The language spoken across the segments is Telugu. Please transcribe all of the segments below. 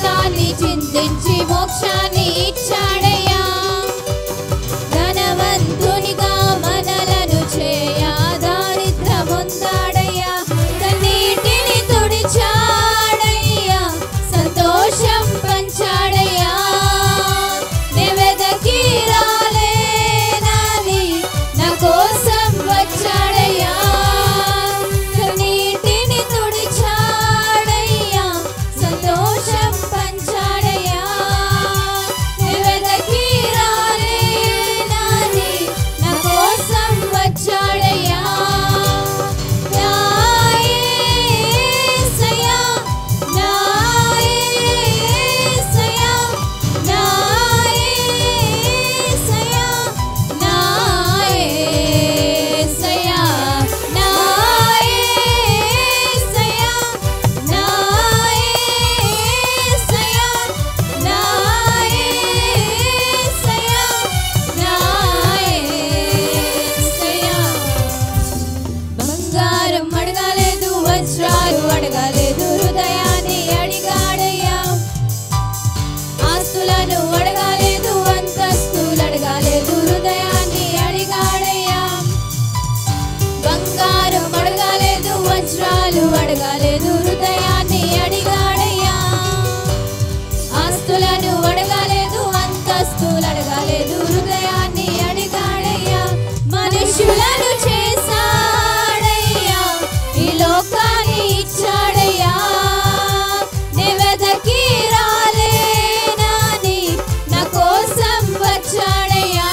రక్తాన్ని చిందించి మోక్షాన్ని ఇచ్చాడయ్యా. ధనవంతునిగా మనలను చేయ దారిద్ర్యముందాడయ్యా. కన్నీటిని తుడిచాడయ్యా, సంతోషం పంచాడయ్యా. నెవెదకి రాలేనని నా కోసం వచ్చాడయ్యా. కన్నీటిని తుడిచాడయ్యా, సంతోషం పంచాడయ్యా. నెవెదకి రాలేనని నా కోసం వచ్చాడయ్యా. నా యేసయ్యా, నా యేసయ్యా, నా యేసయ్యా, నా యేసయ్యా, నా యేసయ్యా, నా యేసయ్యా, నా యేసయ్యా, నా యేసయ్యా. బంగారం అడగాలేదు, వజ్రాలు అడగాలేదు, హృదయాన్ని అడిగాడయ్యా. ఆస్తులను అడగాలేదు, అంతస్తులు అడగాలేదు, హృదయాన్ని అడిగాడయ్యా. బంగారం అడగాలేదు, వజ్రాలు అడగాలేదు, హృదయాన్ని అడిగాడయ్యా. ఆస్తులను అడగాలేదు, అంతస్తులు అడగాలేదు, హృదయాన్ని అడిగాడయ్యా. మనుషులను చేశాడయ్యా, ఈ లోకాన్ని ఇచ్చాడయ్యా. నెవెదకి రాలేనని నా కోసం వచ్చాడయ్యా.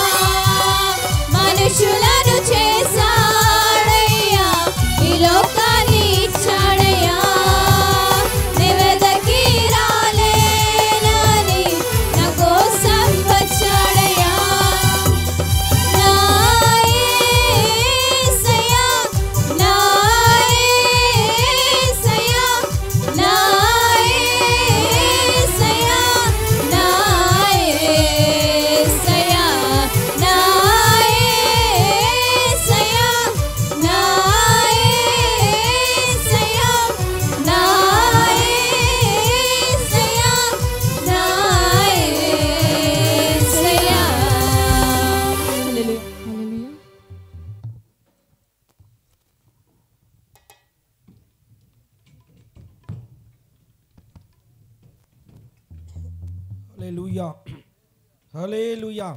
మనుషులను చేశాడయ్యా, ఈ లోకాన్ని ఇచ్చాడయ్యా. నెవెదకి రాలేనని నా కోసం వచ్చాడయ్యా. నా యేసయ్యా, నా యేసయ్యా, నా యేసయ్యా, నా యేసయ్యా, నా యేసయ్యా, నా యేసయ్యా, నా యేసయ్యా, నా యేసయ్యా. హల్లెలూయా, హల్లెలూయా. హల్లెలూయా, హల్లెలూయా.